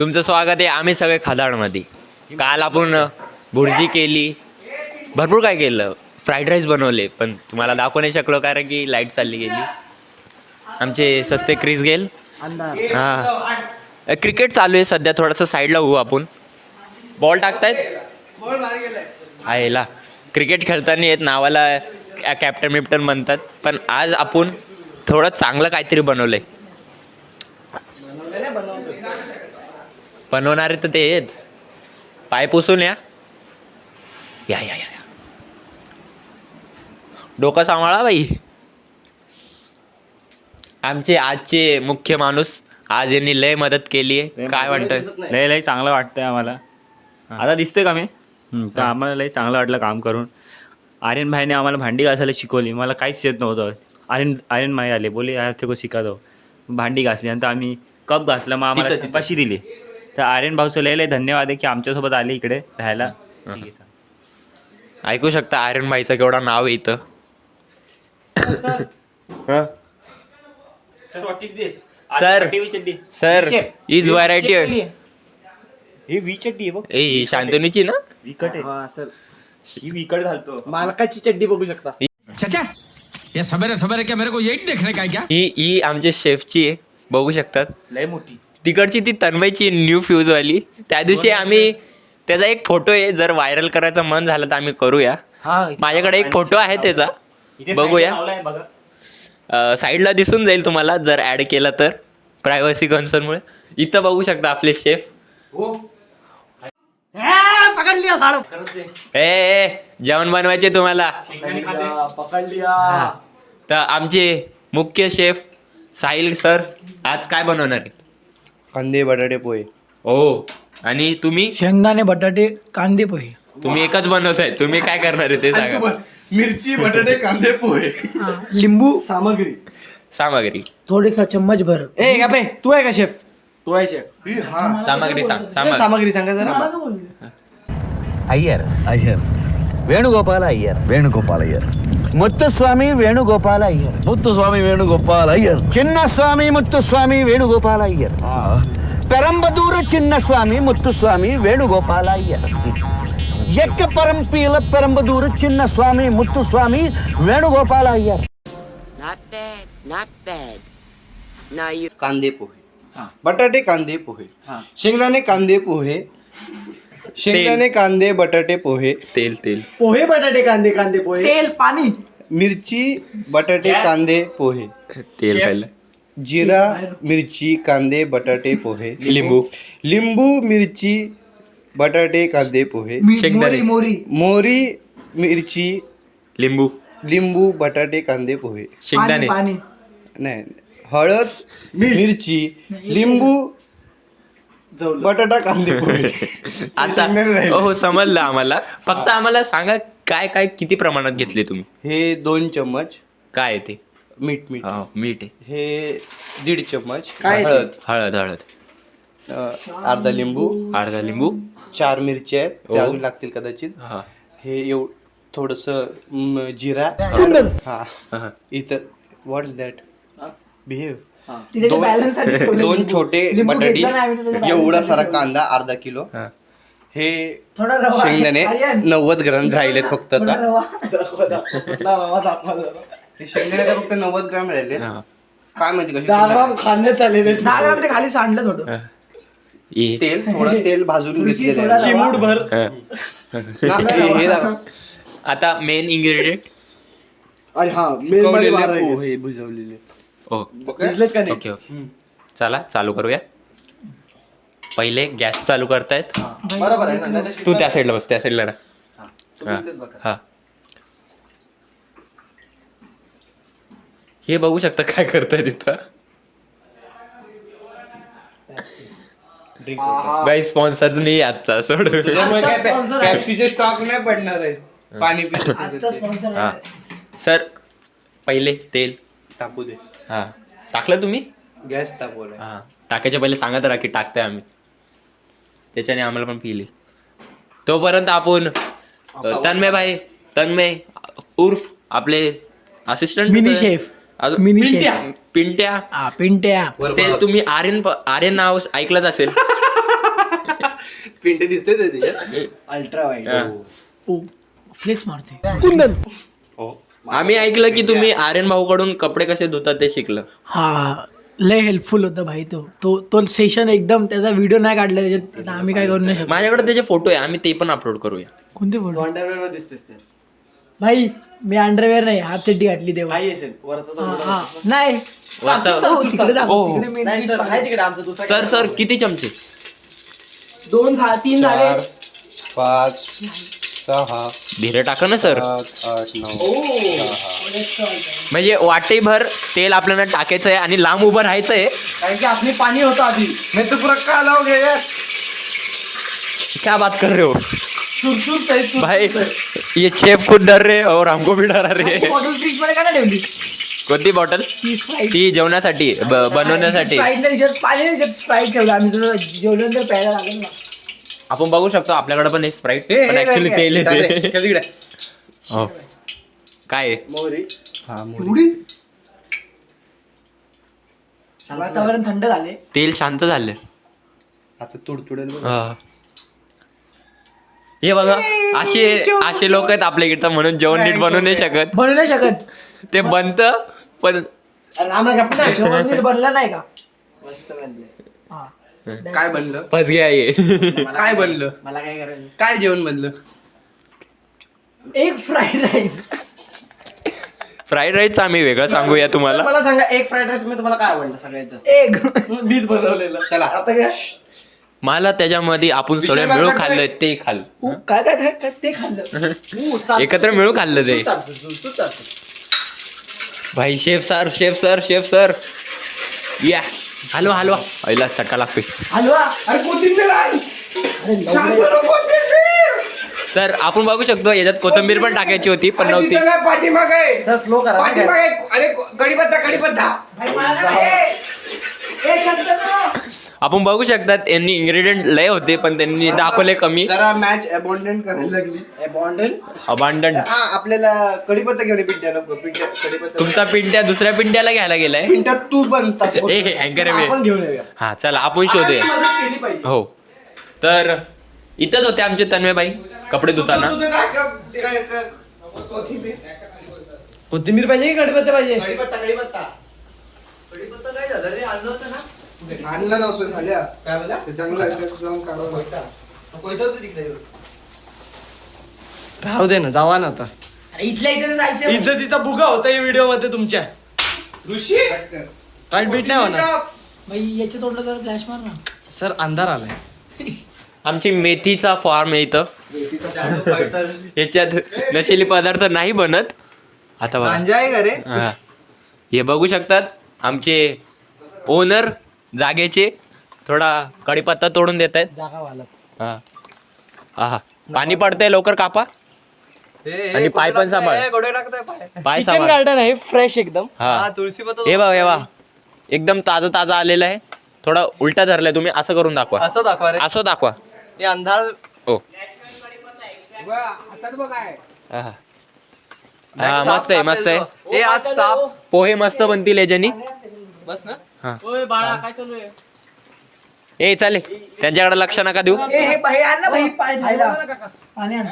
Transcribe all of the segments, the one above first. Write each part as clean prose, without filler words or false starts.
तुमचं स्वागत आहे आम्ही सगळे खदाडमध्ये. काल आपण भुर्जी केली, भरपूर काय केलं, फ्राईड राईस बनवले, पण तुम्हाला दाखवू नाही शकलो कारण की लाईट चालली गेली. आमचे सस्ते क्रिस गेल. हां, क्रिकेट चालू आहे सध्या, थोडंसं साईडला होऊ आपण. बॉल टाकतायत आयला, क्रिकेट खेळताना येत नावाला कॅप्टन बिप्टन म्हणतात, पण आज आपण थोडं चांगलं काहीतरी बनवलंय. बनवणारे तर ते आहेत. पाय पुसून या या या या डोकं सांभाळा बाई. आमचे आजचे मुख्य माणूस, आज यांनी लय मदत केली आहे. काय वाटतं? लय लय चांगलं वाटतंय आम्हाला. आता दिसतोय का मी तर आम्हाला लय चांगलं वाटलं काम करून. आर्यन भाईने आम्हाला भांडी घासायला शिकवली. मला काहीच येत नव्हतं. आर्यन भाई आले, बोले यार ते को शिका दो. भांडी घासली, नंतर आम्ही कप घासला, मग आम्हाला शिपाशी दिली. तर आर्यन भाऊचं लय लय धन्यवाद आहे की आमच्यासोबत आले इकडे राहायला. ऐकू शकता आर्यन भाईचं केवढा नाव आहे इथं. Sir sir is variety. ही वी चड्डी आहे बघ. ए शांतनुची ना, विकट आहे. ही विकट घालतो. मालकाची चड्डी बघू शकता. चाचा ये सवेरे सवेरे क्या मेरे को यही देखने का है क्या? ही आमच्या शेफची आहे, बघू शकतात. लय मोठी तिकडची ती तन्मयची न्यू फ्यूजवाली. त्या दिवशी आम्ही त्याचा एक फोटो आहे, जर व्हायरल करायचं मन झालं तर आम्ही करूया. माझ्याकडे एक फोटो आहे त्याचा, बघूया. साईडला दिसून जाईल तुम्हाला जर ऍड केला तर, प्रायव्हसी कन्सर्नमुळे. इथं बघू शकता आपले शेफ. ए जेवण बनवायचे तुम्हाला. तर आमचे मुख्य शेफ साहिल सर आज काय बनवणार आहेत? कांदे बटाटे पोहे. हो, आणि तुम्ही शेंगदाणे बटाटे कांदे पोहे. तुम्ही एकच बनवताय, तुम्ही काय करणार आहे ते सांगा. मिरची बटाटे कांदे पोहे. लिंबू सामग्री सामग्री थोडेसा चम्मच भर. ए का बे, तू आहे का शेफ? तू आहे शेफ. सामग्री सांग. सामग्री सांगा जरा. Iyer Iyer Venugopal Iyer Venugopal Iyer Muthuswamy Venugopal Iyer Muthuswamy Venugopal Iyer Chinnaswamy Muthuswamy Venugopal Iyer पेरंबदूर Chinnaswamy Muthuswamy Venugopal Iyer यक्क परंपील पेरंबदूर Chinnaswamy Muthuswamy Venugopal Iyer. Not bad. Now you. कांदे पोहे, बटाटे कांदे पोहे, शेंगदाणे कांदे पोहे, शेंगदाणे कांदे बटाटे पोहे, तेल तेल पोहे बटाटे कांदे कांदे पोहे, तेल पाणी मिरची बटाटे कांदे पोहे, तेल पहिलं, जिरा मिरची कांदे बटाटे पोहे, लिंबू लिंबू मिरची बटाटे कांदे पोहे, शेंगदाणे, मोरी मोरी मिरची लिंबू लिंबू बटाटे कांदे पोहे, शेंगदाणे, पाणी नाही हळद मिरची लिंबू बटाटा कांदे पोहे. आता हो समजलं आम्हाला. फक्त आम्हाला सांगा काय काय किती प्रमाणात घेतले तुम्ही. हे 2 चम्मच काय आहे ते? मीठ मीठ आहे. हे 1.5 चम्मच हळद, हळद अर्धा लिंबू, अर्धा लिंबू, 4 मिरची आहेत, ते अजून लागतील कदाचित. हा हे थोडस जिरा. हा इथं व्हॉट इज दॅट बिहेव. दोन छोटे बटाटी, एवढा सारा कांदा, अर्धा किलो. हे शेंगदाणे 90 ग्राम राहिलेत फक्त. शेंगदाणे फक्त 90 ग्राम राहिले. काय माहिती कशी 10 ग्राम खाण्यात आलेले. 10 ग्राम ते खाली सांडलं थोडं. तेल, थोडं तेल भाजून घेतलेलं, चिमूटभर. आता मेन इन्ग्रेडियंट. अरे हा पोहे भिजवलेले. ओके ओके, चला चालू करूया. पहिले गॅस चालू करतायत. बरोबर आहे ना. तू त्या साईडला बस, त्या साईडला राहा. हा, हे बघू शकता काय करताय तिथं. बाई स्पॉन्सर नाही आजचा, सोड. पेप्सीचे स्टॉक नाही पडणार आहे. पाणी हा सर, पहिले तेल टाकू दे. हा टाकलं तुम्ही? गॅस तापवलाय. हा, टाकायच्या पहिले सांगत राहा की टाकताय आम्ही, त्याच्याने आम्हाला पण फील आहे. तोपर्यंत आपण तन्मय उर्फ आपले assistant mini chef, mini chef Pintya. Pintya. ते तुम्ही आर्यन नाव ऐकलंच असेल. पिंटे दिसते त्याच्यात अल्ट्रा वाईड. ओ फ्लेक्स मारते कुंदन. आम्ही ऐकलं की तुम्ही आर्यन भाऊकडून कपडे कसे धुतात ते शिकलं. हा लय हेल्पफुल होता भाई. तो सेशन एकदम त्याचा व्हिडिओ नाही काढला त्याच्यात आम्ही काय करू नाही शकतो. माझ्याकडे त्याचे फोटो आहे, आम्ही ते पण अपलोड करूया. कोणते फोटो अंडरवेअर दिसतेस ते भाई? मी अंडरवेअर नाही हाफ चड्डी घातली तेव्हा. काही असेल वरचा हा नाही तिकडे दाखव, तिकडे main dish आहे तिकडे आमचा दुसरा. सर सर किती चमचे? 3 झाले. 5 6 भिरे टाका ना सर. 7 8 9 म्हणजे वाटेभर तेल आपल्याला टाकायचं आहे आणि लांब उभं राहायचं आहे. कारण की आपली पाणी होतं आधी. मैं तो पूरा काला हो गया यार. क्या बात कर रहे हो चुरचुर टाईप. भाई? ये शेफ खुद डर रहे और हमको भी डरा रहे. बॉटल फ्रीज मध्ये काय ठेवली? कोणती बॉटल? ती स्प्राईट. ती जेवणासाठी बनवण्यासाठी. स्प्राईट ठेवलं आम्ही. तुला जेवल्यानंतर प्यायला लागेल ना. आपण बघू शकतो आपल्याकडे पण एक स्प्राईट पण ऍक्च्युली तेल येते. तिकडे हो काय आहे? मोहरी. हा मोहरी. वातावरण थंड झाले. तेल शांत झालं. आता तुडतुडेल बघ. हा. हे बघा असे लोक आहेत आपल्या इकडे म्हणून जेवण नीट बनवू नाही शकत. बनवू नाही शकत. ते बनतं पण जेवण नीट बनलं नाही का? हा. काय बनलं? फसगे आहे. काय बनलं? मला काय करायचं? काय जेवण बनलं? एक फ्राईड राईस. फ्राईड राईसचं आम्ही वेगळं सांगूया तुम्हाला. मला सांगा एक फ्राईड राईस मध्ये तुम्हाला काय आवडलं सगळ्यात जास्त? एक बीज बनवलेलं. चला आता काय? मला त्याच्यामध्ये आपण सगळे विषय मिळून बघा खाल्लं ते खाल्लं. काय काय काय काय ते खाल्लं. एकत्र मिळून खाल्लं ते. भाई शेफ सर या हलवा हलवा आईला चटका लागते. हलवा. अरे कोथिंबीर आहे. तर आपण बघू शकतो याच्यात कोथिंबीर पण टाकायची होती पण नव्हती. पाठीमागे सर स्लो करा. अरे कढीपत्ता. भाई मला नाही. ए शांत. आपण बघू शकतात यांनी इन्ग्रेडियंट लय होते पण त्यांनी दाखवले कमी. जरा मॅच अबॉन्डंट करायला लागली. अबांडन. हा आपल्याला कढीपत्ता घेऊन पिंट्या नको. पिंट्या कढीपत्ता. तुमचा पिंट्या दुसऱ्या पिंट्याला घ्यायला गेलाय. पिंट्या तू बनतात. ए अँकर आपण घेऊन येऊया. हा चला आपण शोधूया. केली पाहिजे. हो तर इथंच होते आमचे तन्मयबाई कपडे धुताना. कोथिंबीर पाहिजे की कढीपत्ता पाहिजे? कढीपत्ता काय झालं रे? आणलं होतं ना? आणलं नव्हतं झाल्या. काय बोला? ते चांगलं आहे. जाऊन काढून होतं तिकडे. राहू दे ना जावा ना आता. इथल्या इथे जायचं. इज्जतीचा बुगा होता या व्हिडिओ मध्ये तुमच्या. ऋषी राईट बीट नाही होणार. भाई याच्या तोंडला जरा फ्लॅश मार ना. सर अंधार आलाय. आमची मेथीचा फॉर्म आहे इथं. याच्यात नशिली पदार्थ नाही बनत. आता बघा. आहे का रे? हा. हे बघू शकतात आमचे ओनर जागेचे थोडा कढीपत्ता तोडून देत आहेत. जागा वाला. हा हा पाणी पडतंय लवकर कापा. आणि पाय पण सांभाळ. पाय किचन सांभाळ. गार्डन आहे फ्रेश एकदम. हा तुळशी पत्ता हे बघ हे बघ एकदम ताजा आलेलं आहे. थोडा उलटा धरलाय तुम्ही असं करून दाखवा. असं दाखवा रे. असं दाखवा. हे अंधार. ओ हा. हा मस्त आहे. हे आज साप. पोहे मस्त बनतील याच्यानी. बस ना. हा बाळा काय चालू आहे? ए चालेल त्यांच्याकडे लक्ष नका देऊ. हे भाई आण ना भाई पाणी खायला. पाणी आण.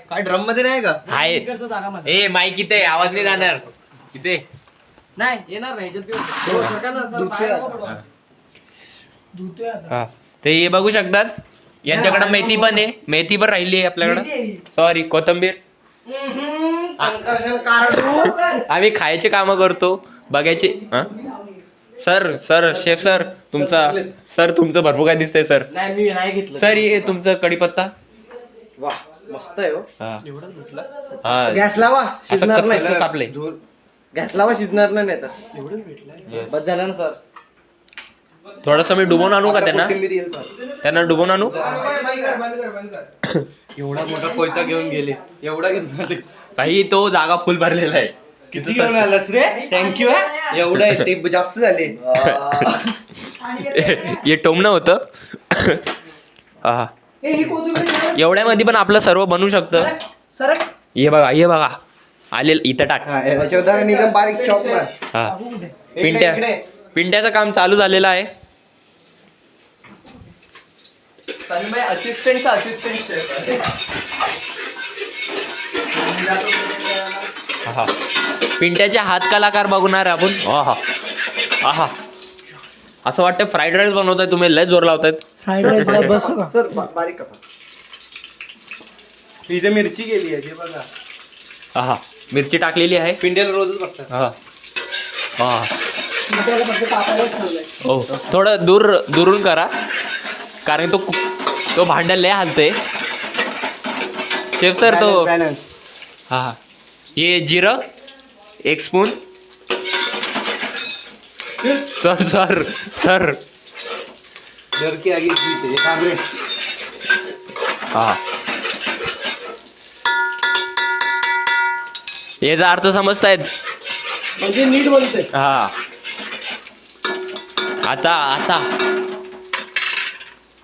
काय ड्रम मध्ये नाही का? आहे ए माईक इथे आवाज नाही जाणार इथे. नाही येणार नाही. धुतोय आता. हा ते हे बघू शकतात यांच्याकडे मेथी पण आहे. मेथी पण राहिली आहे आपल्याकडे. सॉरी कोथंबीर. आम्ही खायचे काम करतो बघायचे. सर शेफ सर तुमचं भरपूर काय दिसतंय सर. नाही मी नाही घेतलं. सर हे तुमचं कढीपत्ता. वा मस्त आहे हो. हा गॅस लावा. असं शिजणार कचकच नाही. कापले. गॅस लावा शिजणार नाही तर. बस झालं ना सर. थोडस मी डुबवून आणू का त्यांना डुबवून आणू. एवढा मोठा कोयता घेऊन गेले. एवढा घेऊन आले. काही तो जागा फुल भरलेला आहे. किती घेऊन आलास रे? थँक्यू. एवढं आहे ते जास्त झाले. हे टोमणं होतं. हा ही कोथिंबीर एवढ्यामध्ये पण आपलं सर्व बनवू शकतं. सरक. हे बघा आले इथं टाक. एकदम बारीक चॉप मार. हा पिंट्याचं काम चालू झालेलं आहे. तन्मय असिस्टंटचा असिस्टंट हा पिंट्याचे हात कलाकार बघणार आपण हा आहा असं वाटतं फ्राईड राईस बनवताय तुम्ही, लय जोर लावतायत. फ्राईड राईस बस का सर बारीक करा. इथे मिरची गेली आहे बघा. हा मिरची टाकलेली आहे. पिंट्याला रोजच बघतात. हा हा हो थोडं दुरून करा कारण तो भांड्याला लय हालतोय शेफ सर. तो हा हा ये जिरं 1 स्पून. सर सर सर घर की आगे कांबरे. हा याचा अर्थ समजतायत म्हणजे नीट बोलते. हा आता आता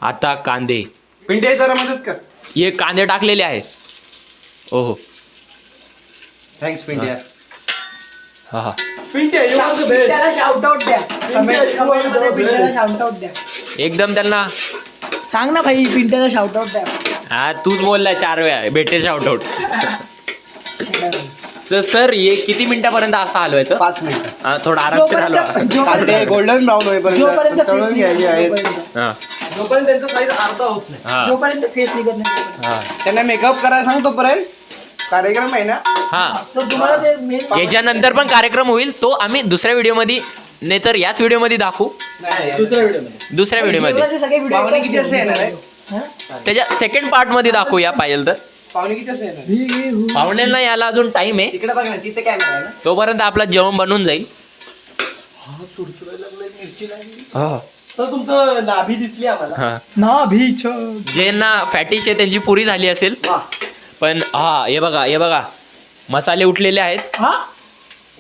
आता कांदे. पिंट्या जरा मदत कर. हे कांदे टाकलेले आहे. ओहो थँक्स पिंट्या. हा हा पिंट्या त्याला शाउट आउट द्या. पिंट्याला शाउट आउट द्या. एकदम त्यांना सांग ना भाई पिंट्याला शाउट आउट द्या. हा तूच बोललाय 4 वेळा भेटेल शाउट आउट. सर हे किती मिनिटापर्यंत असं हलवायचं? 5 मिनिटं. हा, थोडं आरामशीर हलवा. कांदे गोल्डन ब्राऊन होईपर्यंत तळून घ्यायचे आहेत. हा जोपर्यंत त्यांचा साईज अर्धा होत नाही. हा जोपर्यंत फेस निघत नाही हा त्यांना मेकअप करायला सांग तोपर्यंत कार्यक्रम आहे ना. हा तर तुम्हाला ते मेन याच्यानंतर पण कार्यक्रम होईल तो आम्ही दुसऱ्या व्हिडिओमध्ये नाही तर याच व्हिडिओमध्ये दाखवू. दुसऱ्या व्हिडिओमध्ये सगळे पाहुणे किती असं येणार आहे? व्हिडिओ त्याच्या सेकंड पार्ट मध्ये दाखवूया पाहिजे तर. पाहुणे किती असं येणार? पाहुण्यांना याला अजून टाइम आहे. तिकडे बघ ना तिथे कॅमेरा आहे ना. तोपर्यंत आपलं जेवण बनून जाईल. हा तर तुमचं नाभी दिसली आम्हाला. हा ना भीच ज्यांना फॅटिश आहे त्यांची पुरी झाली असेल. पण हा हे बघा मसाले उठलेले आहेत. हा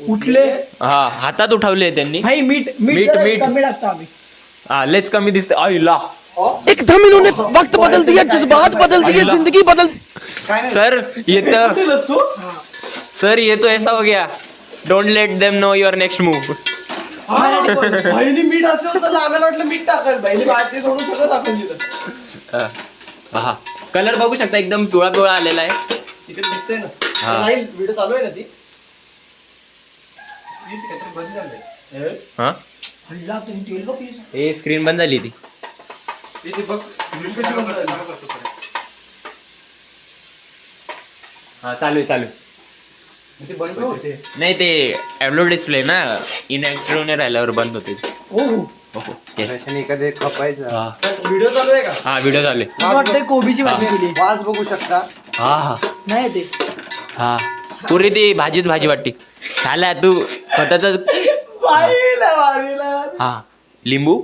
उठले हा हातात उठवले त्यांनी. भाई मीठ मीठ, जरा मीठ. कमी टाकतो आम्ही. हा लेच कमी दिसते. आईला एकदम इन्होंने वक्त बदल दिया, जज्बात बदल दिए, जिंदगी बदल. सर ये तो सर ये तो ऐसा हो गया. Don't let them know your next move. बहिणी मीठ असेल तर लागायला वाटलं मीठ टाकाल. बहिणी भाजी सोडून सगळं टाकून दिलं. हा कलर बघू शकता एकदम पिवळा आलेला आहे. तिकडे दिसतंय ना. हा. राहील व्हिडिओ चालू आहे ना ती. काहीतरी बंद झालंय. हा हल्ला तुम्ही तेल बघ please. हे स्क्रीन बंद झाली ती. इथे बघ. हा चालू आहे. ते बंद होते. नाही ते ॲब्लो डिस्प्ले ना इनॅक्टिव्ह राहिल्यावर बंद होते. ओहो ओहो येस. एखादे खपायचं. हा व्हिडिओ चालू आहे का? हा व्हिडिओ चालू आहे. असं वाटतंय कोबीची भाजी केली. वास बघू शकता. हा हा नाही ते हा पुरी ती भाजीच भाजी वाटते. झाल्या तू स्वतःच. वारीला. हा लिंबू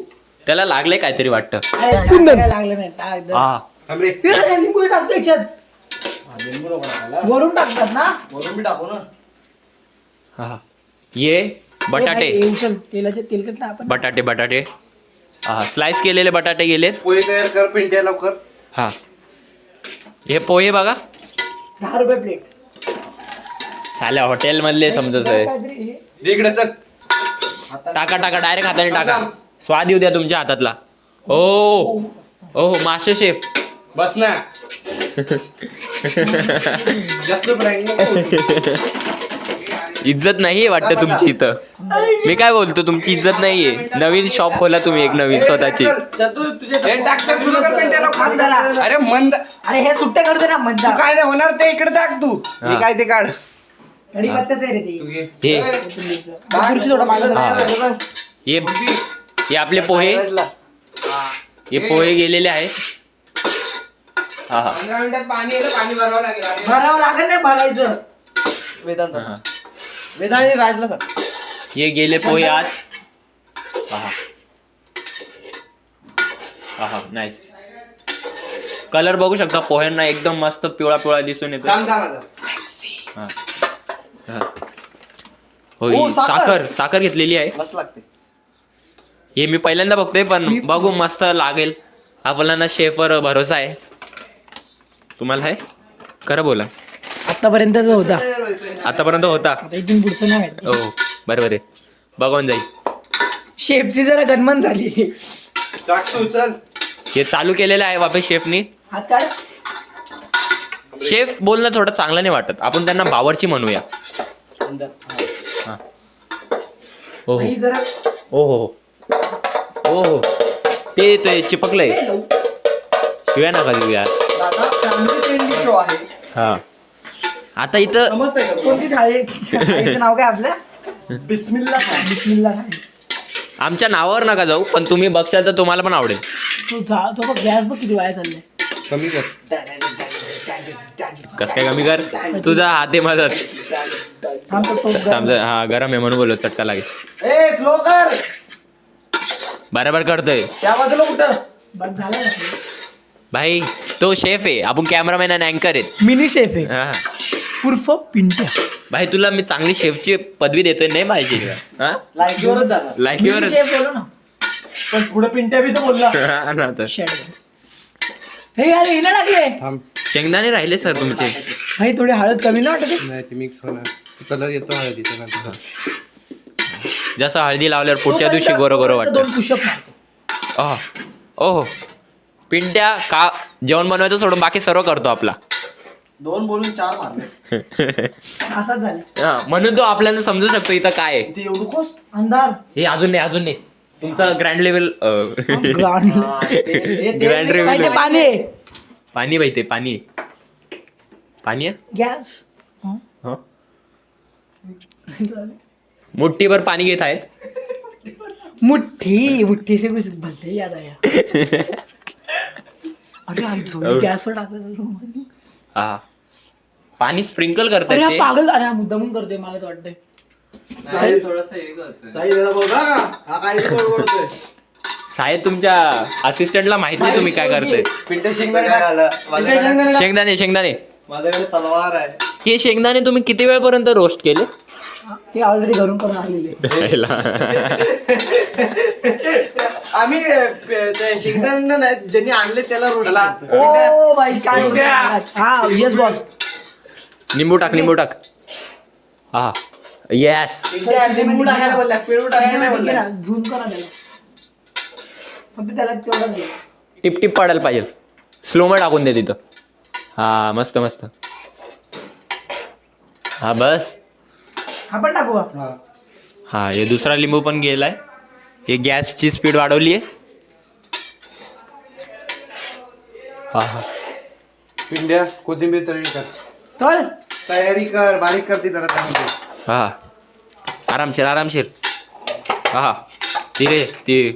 त्याला लागले काहीतरी वाटतं. काय लागलं नाही टाक दे. हा थांब रे. हे लिंबू टाकतो याच्यात. लिंबू नको टाकायला. वरून टाकतात ना. वरून बी टाकू ना. हा ये बटाटे हे उचल तेलाचे तेलकट ना आपण बटाटे हा स्लाइस केलेले बटाटे गेलेत. पोळी तयार कर पिंट्या लवकर. हा हे पोहे बघा 10 रुपये प्लेट. साल्या हॉटेल मधले समजत आहे. काहीतरी हे. दे इकडे चल. टाका डायरेक्ट हाताने टाका. स्वाद येऊ द्या तुमच्या हातातला. ओ ओ मास्टर शेफ. बस ना. जास्त ब्रँड नको. इज्जत नाहीये वाटतं तुमची इथं. मी काय बोलतो तुमची इज्जत नाहीये. नवीन शॉप खोला तुम्ही एक नवीन स्वतःची. हे टाक सुरू कर पिंट्या लवकर. अरे मंद. अरे हे सुट्टे करते ना म्हणता काय नाही होणार ते इकडे टाक तू. हे काय ते काढ. कढीपत्त्याचं आहे रे ते. हे खुर्ची थोडं मागं जरा. हा. हे आपले पोहे. हे पोहे गेलेले आहेत. हा हा 15 मिनिटात पाणी येईल. पाणी भरावं लागेल. भरावं लागेल नाही भरायचं. वेदांत हा. वेदांत आणि राजला सांग. हे गेले पोहे आत. हा नाईस. कलर बघू शकता पोह्यांना एकदम मस्त पिवळा दिसून येतो. काम आता. हा. हा. होय साखर घेतलेली आहे. मस्त लागते. हे मी पहिल्यांदा बघतोय पण बघू मस्त लागेल. आपल्याला शेफवर भरोसा आहे. तुम्हाला आहे खरं बोला. आतापर्यंतच होता. आतापर्यंत होता. आता इथून पुढचं नाही माहिती. हो बरोबर आहे. बघून जाईल. शेपची जरा गणमन झाली. टाक तू चल. हे चालू केलेलं आहे वापस शेफनी. हात काढ. शेफ बोलणं थोडं चांगलं नाही वाटत, आपण त्यांना बावरची म्हणूया. हा. हो भाई जरा हो हो हो हो ते चिपकलंय. शिव्या नका देऊ यार. दादा फॅमिली फ्रेंडली शो आहे. हा आता इथं समजतंय का? कोणती थाळी थाळीचं नाव काय आपल्या? बिस्मिल्ला खान. बिस्मिल्ला थाळी. आमच्या नावावर नका जाऊ, पण तुम्ही बघशाल तर तुम्हाला पण आवडेल. तो बघ गॅस बघ किती वाया चाललाय. कमी कर. कस काय कमी कर, तुझा हात आहे मदत. आमचं टोप गरम. हा गरम आहे म्हणून बोललो, चटका लागेल. ए स्लो कर. बरोबर करतोय त्या बाजूला कुठं? बघ झालं ना. भाई. तो शेफ आहे, आपण कॅमेरामॅन आणि अँकर आहेत. मिनी शेफ आहे हा. उर्फ पिंट्या. भाई तुला मी चांगली शेफची पदवी देतोय, नाही पाहिजे का? लायकीवरच झाला. लायकीवर मिनी शेफ बोलो ना. पण पुढे पिंट्या बी तर बोलला. ना तर शेड. हे यार हे ना टाकले. शेंगदाणे राहिले सर तुमचे. भाई थोडी हळद कमी ना वाटत. नाही ते मिक्स होणार. कलर येतो हळदीचा नंतर. जसं हळदी लावल्यावर पुढच्या दिवशी गोरं गोरं वाटतं. 2 पुशअप मारतो. ओहो पिंट्या का जेवण बनवायचं सोडून बाकी सर्व करतो आपला. 2 बोलून 4 मारले. असाच झालं. हा, म्हणून तो आपल्याला समजू शकतो इथं काय आहे. इथे एवढं खोस. अंधार. हे अजून नाही तुमचा ग्रँड लेवल ग्रांड. ग्रँड भाई ते लेवल पाणी आहे. पाणी भाई ते पाणी आहे. गॅस. हं? मुठ्ठीभर पाणी घेत आहेत. मुठ्ठी से कुछ भलते याद आया. अरे आई झोली गॅसवर टाकलं. हा पाणी स्प्रिंकल अरे करतायत हा ते. पागल. अरे हा मुद्दामून करतोय मला तर वाटतंय. साई जरा बघा. हा काय बोलतोय. साहेब तुमच्या असिस्टंटला माहित नाही तुम्ही काय करताय. पिंट्या शेंगदाणे. शेंगदाणे माझ्याकडे तलवार आहे. हे शेंगदाणे तुम्ही किती वेळपर्यंत रोस्ट केले. ते ऑलरेडी घरून करून आलेले. आम्ही ते शेंगदाणे नाही ज्यांनी आणले त्याला रोडला. ओ बाई काय. हा येस बॉस. लिंबू टाक. हा येस. लिंबू टाकायला बोलला. पेरू टाकायला नाही बोलला. झूम करा त्याला. फक्त त्याला तेवढं दे. टिप पडायला पाहिजे. स्लो मध्ये टाकून दे तिथं. हा मस्त. हा बस. हा पण टाकू का? हा हे दुसरा लिंबू पण गेलाय. हे गॅसची स्पीड वाढवली आहे. हा पिंड्या कोथिंबीर तळी कर. चल तयारी कर. बारीक करते जरा त्यामध्ये. हा आरामशीर. हा ती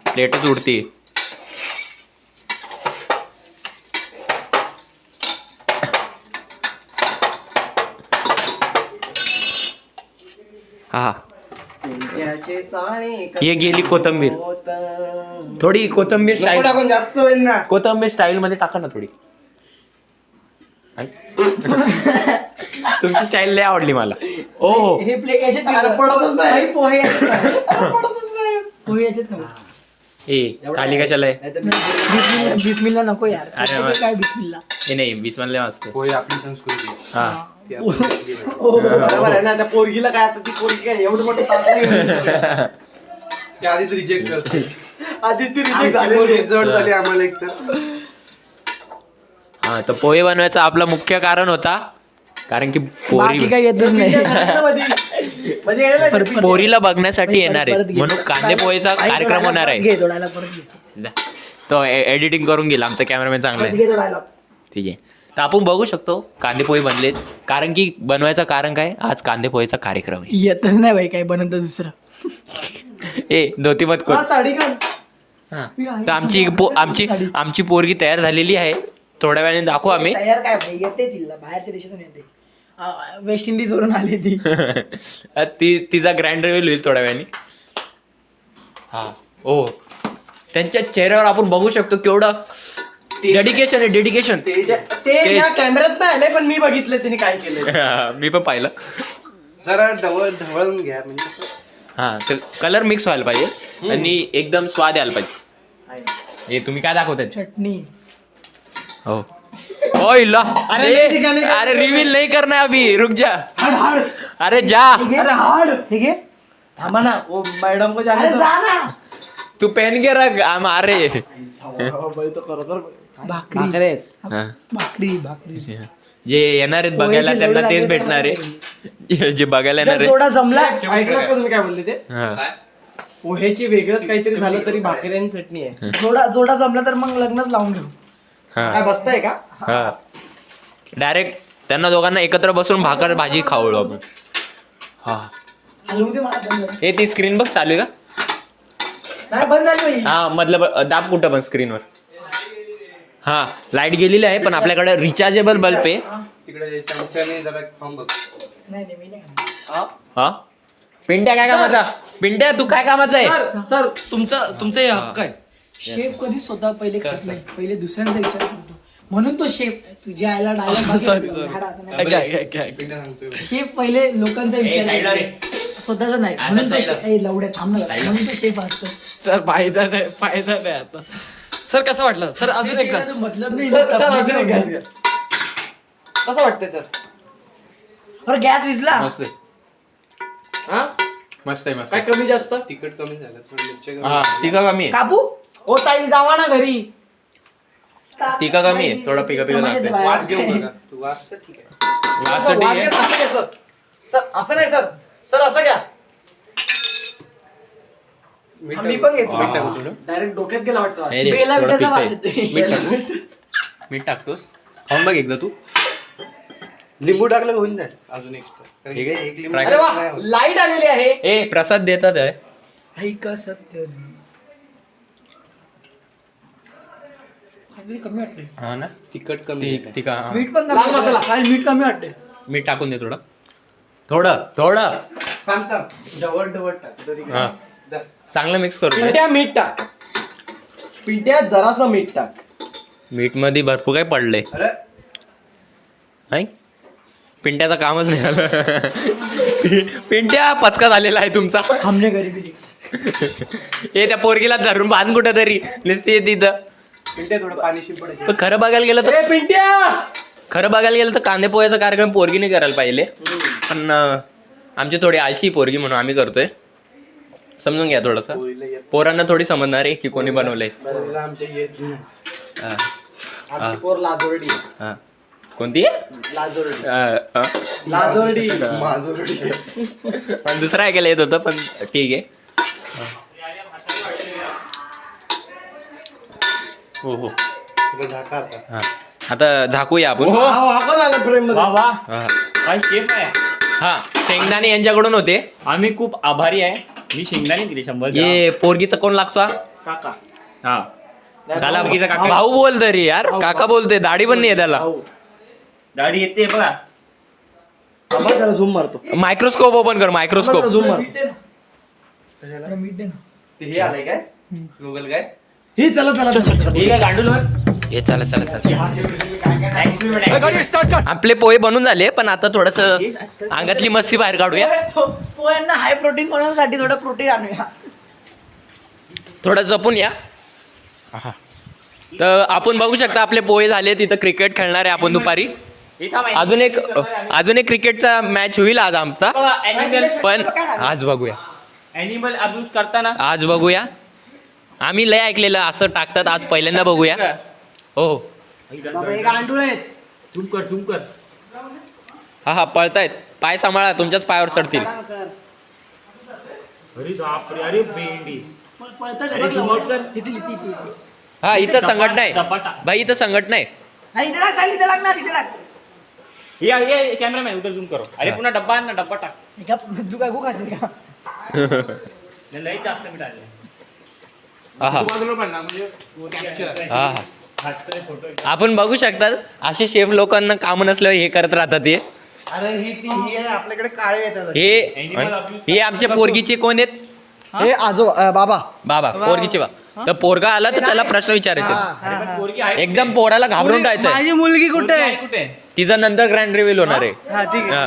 प्लेटच उडती. हा हे गेली कोथिंबीर. थोडी कोथिंबीर स्टाईल. टाकून जास्त होईल ना. कोथिंबीर स्टाईल मध्ये टाका ना थोडी. तुमची स्टाईल लय आवडली मला. ओ हे प्लेट याच्यात अरे पडतच नाही. भाई पोहे याच्यात खाऊ. पोहे याच्यात खाऊ. ए खाली कशाला आहे. बिस्मिल्ला नको यार. अरे वा. काय बिस्मिल्ला. हे नाही 20 म्हणले मस्त. होय आपली संस्कृती. हा बरोबर आहे ना. त्या पोरगीला काय आता ती पोरगी काय एवढं मोठं ताट नाही घेऊन. ती आधीच रिजेक्ट करते. आधीच ती रिजेक्ट झाली. जड झाली आम्हाला एक तर. हा तर पोहे बनवायचा आपला मुख्य कारण होता, कारण की बाकी काही येतच नाही. पोरीला बघण्यासाठी येणार आहे म्हणून कांदे पोहेचा कार्यक्रम होणार आहे. घे थोडायला परत घे. तो एडिटिंग करून गेला आमचा कॅमेरामॅन चांगला आहे. घे थोडायला. ठीक आहे. तर आपण बघू शकतो कांदे पोहे बनलेत, कारण की बनवायचं कारण काय, आज कांदे पोहेचा कार्यक्रम आहे. येतच नाही भाई काय बनवत दुसरं. ए धोती मत कर. साडी घाल. हा तर आमची पोरगी तयार झालेली आहे. थोड्या वेळाने दाखवू आम्ही. तयार काय भाई येते तिला बाहेरच्या देशातून येते. वेस्ट इंडिज वरून आली ती. तिचा ग्रँड रिव्हिल होईल थोड्या वेळाने. हा ओ त्यांच्या चेहऱ्यावर आपण बघू शकतो केवढं डेडिकेशन आहे. डेडिकेशन ते या कॅमेऱ्यात नाही आले पण मी बघितलं तिने काय केलं. मी पण पाहिलं. जरा ढवळून घ्या म्हणजे कसं. हा तर कलर मिक्स व्हायला पाहिजे आणि एकदम स्वाद यायला पाहिजे. हे तुम्ही काय दाखवताय. चटणी. हो ओ इल्ला. अरे रिव्हील नाही करना अभी, रुक जा. अरे जा. अरे हार्ड. ठीक आहे थांबा ना. ओ मॅडम को जाने अरे दो. जा ना. तू पेन घे रग मारे भाकरी हा. भाकरी जे येणार आहेत बघायला त्यांना तेच भेटणार आहे जे बघायला येणार जर आहे जोडा जमला ऐकलं का तुम्ही काय बोलले ते हा. पोहेची वेगळंच काहीतरी झालं तरी भाकरी आणि चटणी आहे. जोडा जमला तर मग लग्नच लावून घेऊ. हा. काय बसताय का? हा डायरेक्ट त्यांना दोघांना एकत्र बसून भाकर भाजी खाऊ आपण. हा हलवून दे मला बंद झाली. हे ती स्क्रीन बघ चालू आहे का नाही बंद झाली बाई. हा मतलब दाब कुठं पण स्क्रीनवर. हा लाईट गेलेली आहे पण आपल्याकडे रिचार्जेबल बल्ब आहे. तिकडे चमच्याने जरा थांब बघ. नाही मी नाही खाणार. हा पिंट्या काय कामाचा पिंट्या तू काय कामाचा आहे सर तुमचं हे हक्क आहे. शेफ कधीच स्वतः पहिले खात नाही, पहिले दुसऱ्यांचा विचार करतो म्हणून तो शेफ. तुझ्या आईला डायलॉग शेफ पहिले लोकांचा विचार करतो, स्वतःचा नाही. म्हणून तो लवड्या थांब ना, म्हणून तो शेफ असतो. सर फायदा नाही आता. सर कसं वाटलं सर? अजून एक ग्लास. मतलब नाही. सर अजून एक ग्लास घ्या. कसं वाटतंय सर? अरे गॅस विजला. मस्त आहे. हा मस्त आहे मस्त काय आहे. कमी जास्त? तिखट कमी झालं. हा तिका कमी आहे कापू ओ ताई जावा ना घरी. तिका कमी आहे थोडं पिका लागते. वास घेऊ नका. तू वास तर ठीक आहे. वास सर, तर ठीक वास आहे. घेत असं घ्या सर. सर असं नाही सर. सर असं घ्या. मी पण घेतो. मीठ टाकू थोडं? डायरेक्ट डोक्यात गेला वाटतं वास. नाही रे, बेला थोडं बिटाचा पितं वास आहे. येतोय. मीठ टाकतोस मीठ टाकतोस खाऊन बघ एकदा तू. लिंबू टाकलं होऊन जाईल अजून एक्स्ट्रा. ठीक आहे. एक लिंबू. Try अरे कर. वा लाईट आलेली आहे. ए प्रसाद देतात आहे. ऐका सत्य काहीतरी कमी वाटते. हा ना तिखट कमी. तिका हा. मीठ पण लाल कमी मसाला. काय मीठ कमी वाटते. मीठ टाकून दे थोडं थोडं थोडं. डवट टाक. हा चांगलं मिक्स करू दे. पिंट्या मीठ टाक. पिंट्या जरासं मीठ टाक. मीठ मध्ये भरपूर काय पडलंय. अरे नाही पिंट्याचं कामच नाही झालं. पिंट्या पचका झालेला आहे तुमचा. हमने गरीबी हे त्या पोरगीला धरून बांध कुठं तरी नुसती तिथं. पिंट्या थोडं पाणी शिंपड. पण खरं बघायला गेलं तर पिंट्या कांदे पोह्याचा कार्यक्रम पोरगीने करायला पाहिजे पण आमची थोडी आळशी पोरगी म्हणून आम्ही करतोय. समजून घ्या थोडस. पोरांना थोडी समजणार आहे की कोणी बनवलंय. आमच्या येत नाही. हा. आमची पोर लाजोरडी आहे. हा. कोणती लाजोरडी. लाजोरडी. माजोरडी. पण दुसरं ऐकायला येत होतं पण ठीक आहे. हो हो झाका आता. हा आता झाकूया आपण. हा कोण आला फ्रेम मध्ये? वा वा हा. काय शेफ आहे. हा शेंगदाणे यांच्याकडून होते. आम्ही खूप आभारी आहे. मी शेंगदाणे दिली 100 ग्राम. ये पोरगीचा कोण लागतो हा? काका. हा साला पोरगीचा काका. भाऊ बोल तरी यार. काका बोलतोय दाढी पण नाही आहे त्याला. भाऊ. दाढी येते बघा. आम्हाला त्याला झूम मारतो. मायक्रोस्कोप ओपन कर मायक्रोस्कोप. झूम मारतो. मीठ दे ना. मीठ दे ना. ते हे आलंय काय? गुगल काय? हे चला चला ठीक आहे गांडून हे चला चला चला. आपले पोहे बनून झाले पण आता थोडस अंगातली मस्ती बाहेर काढूया. पोह्यांना हाय प्रोटीन बनवण्यासाठी थोडं प्रोटीन आणूया. थोडं जपून या. तर आपण बघू शकता आपले पोहे झाले. तिथं क्रिकेट खेळणार आहे आपण दुपारी. अजून एक क्रिकेटचा मॅच होईल आज आमचा. पण आज बघूया. ॲनिमल अब्यूज करताना आज बघूया. आम्ही लय ऐकलेलं असं टाकतात. आज पहिल्यांदा बघूया. हो गांडूळ आहेत. झूम कर हा हा पळतायत. पाय सांभाळा तुमच्याच पायावर चढतील. अरे बापरे. अरे भेंडी. पळतात अरे बघ zoom out कर. इथे. हा इथं संकट नाही झपाटा. भाई. इथं संकट नाही. इथे टाक साली, इथे टाक ना, इथे टाक. ये कॅमेरामॅन उधर झूम करो. अरे पुन्हा डब्बा आण ना. डब्बा टाक. तू काय गो खाशील का? लई जास्त मीठ आले. हा हा हा हा आपण बघू शकतात असे शेफ लोकांना काम नसल्यावर हे करत राहतात. अरे ही आहे आपल्याकडे काळे येतात. हे आमच्या पोरगीचे कोण आहेत? हे बाबा. बाबा पोरगीचे बा. तर पोरगा आला तर त्याला प्रश्न विचारायचे. अरे पण पोरगी आहे एकदम पोराला घाबरून टाकायचंय. माझी मुलगी कुठे आहे आहे? कुठे. तिचा नंतर ग्रँड रिव्हील होणार आहे. हा ठीक आहे. हा.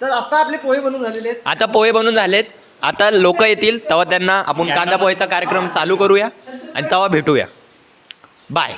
तर आता आपले पोहे बनून झालेले आहेत. आता पोहे बनून झालेत. आता लोक येतील तेव्हा त्यांना आपण कांदा पोहेचा कार्यक्रम चालू करूया आणि तेव्हा भेटूया. बाय.